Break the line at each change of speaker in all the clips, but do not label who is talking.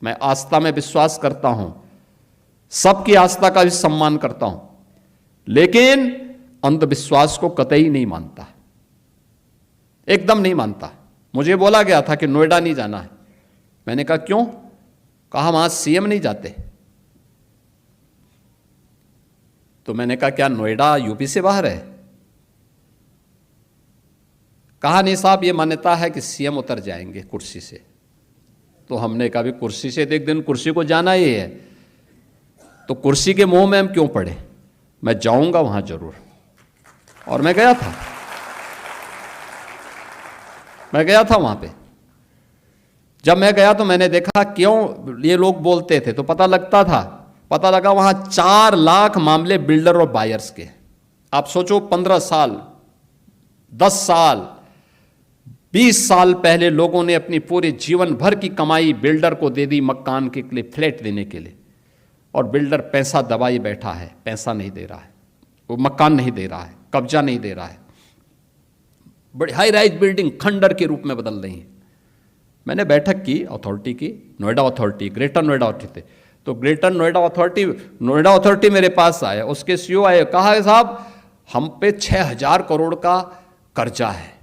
मैं आस्था में विश्वास करता हूं, सबकी आस्था का भी सम्मान करता हूं, लेकिन अंधविश्वास को कतई नहीं मानता, एकदम नहीं मानता। मुझे बोला गया था कि नोएडा नहीं जाना है। मैंने कहा क्यों? कहा वहां सीएम नहीं जाते। तो मैंने कहा क्या नोएडा यूपी से बाहर है? कहा नहीं साहब, ये मान्यता है कि सीएम उतर जाएंगे कुर्सी से। तो हमने कहा भी कुर्सी से तो एक दिन कुर्सी को जाना ही है, तो कुर्सी के मोह में हम क्यों पड़े? मैं जाऊंगा वहां जरूर। और मैं गया था वहां पे। जब मैं गया तो मैंने देखा क्यों ये लोग बोलते थे, तो पता लगा वहां 4 लाख मामले बिल्डर और बायर्स के। आप सोचो 15 साल, 10 साल, 20 साल पहले लोगों ने अपनी पूरे जीवन भर की कमाई बिल्डर को दे दी मकान के लिए, फ्लैट देने के लिए, और बिल्डर पैसा दबाई बैठा है, पैसा नहीं दे रहा है, वो मकान नहीं दे रहा है, कब्जा नहीं दे रहा है, बड़ी हाई राइज बिल्डिंग खंडर के रूप में बदल रही है। मैंने बैठक की अथॉरिटी की, Noida authority, greater Noida authority. तो ग्रेटर नोएडा अथॉरिटी मेरे पास आया, उसके सीईओ आए, कहा साहब हम पे 6,000 करोड़ का कर्जा है।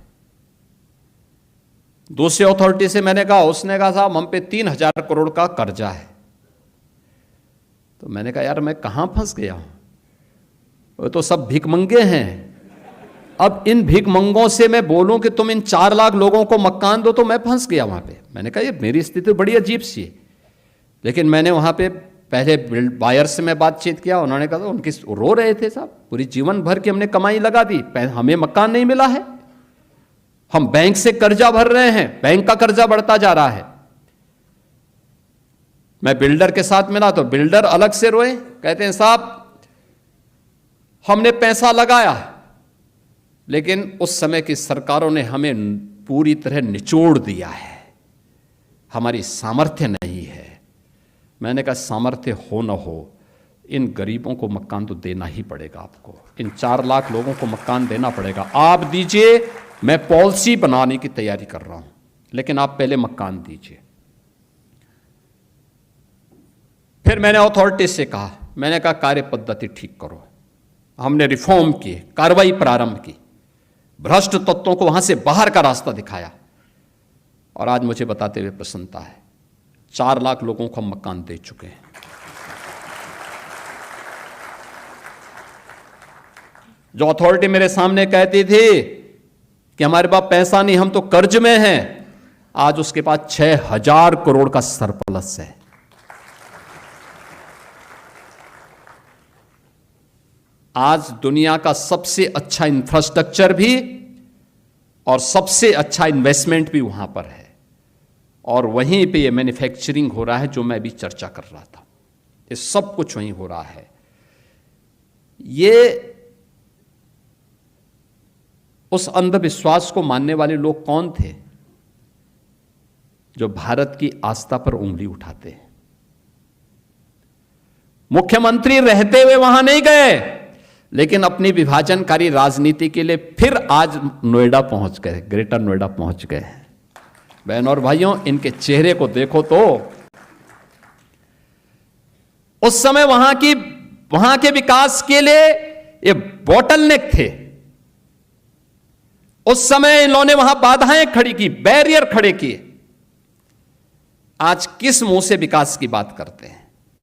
दूसरी अथॉरिटी से मैंने कहा, उसने कहा साहब हम पे 3,000 करोड़ का कर्जा है। तो मैंने कहा यार मैं कहां फंस गया हूं, वो तो सब भिखमंगे हैं। अब इन भिखमंगों से मैं बोलूं कि तुम इन 4 लाख लोगों को मकान दो, तो मैं फंस गया वहां पे। मैंने कहा ये मेरी स्थिति बड़ी अजीब सी है। लेकिन मैंने वहां पे पहले बायर से मैं बातचीत किया, उन्होंने कहा उनकी रो रहे थे साहब, पूरी जीवन भर की हमने कमाई लगा दी, हमें मकान नहीं मिला है, हम बैंक से कर्जा भर रहे हैं, बैंक का कर्जा बढ़ता जा रहा है। मैं बिल्डर के साथ मिला तो बिल्डर अलग से रोए, कहते हैं साहब हमने पैसा लगाया, लेकिन उस समय की सरकारों ने हमें पूरी तरह निचोड़ दिया है, हमारी सामर्थ्य नहीं है। मैंने कहा सामर्थ्य हो न हो, इन गरीबों को मकान तो देना ही पड़ेगा आपको, इन 4 लाख लोगों को मकान देना पड़ेगा। आप दीजिए, मैं पॉलिसी बनाने की तैयारी कर रहा हूं, लेकिन आप पहले मकान दीजिए। फिर मैंने अथॉरिटी से कहा, मैंने कहा कार्य पद्धति ठीक करो। हमने रिफॉर्म किए, कार्रवाई प्रारंभ की, भ्रष्ट तत्वों को वहां से बाहर का रास्ता दिखाया, और आज मुझे बताते हुए प्रसन्नता है 4 लाख लोगों को हम मकान दे चुके हैं। जो अथॉरिटी मेरे सामने कहती थी कि हमारे पास पैसा नहीं, हम तो कर्ज में हैं, आज उसके पास 6,000 करोड़ का सरप्लस है। आज दुनिया का सबसे अच्छा इंफ्रास्ट्रक्चर भी और सबसे अच्छा इन्वेस्टमेंट भी वहां पर है, और वहीं पे ये मैन्युफैक्चरिंग हो रहा है जो मैं अभी चर्चा कर रहा था, ये सब कुछ वहीं हो रहा है। ये उस अंधविश्वास को मानने वाले लोग कौन थे जो भारत की आस्था पर उंगली उठाते हैं? मुख्यमंत्री रहते हुए वहां नहीं गए, लेकिन अपनी विभाजनकारी राजनीति के लिए फिर आज नोएडा पहुंच गए, ग्रेटर नोएडा पहुंच गए। बहनों और भाइयों, इनके चेहरे को देखो तो उस समय वहां के विकास के लिए ये बॉटलनेक थे। उस समय इन्होंने वहां बाधाएं खड़ी की, बैरियर खड़े किए। आज किस मुंह से विकास की बात करते हैं?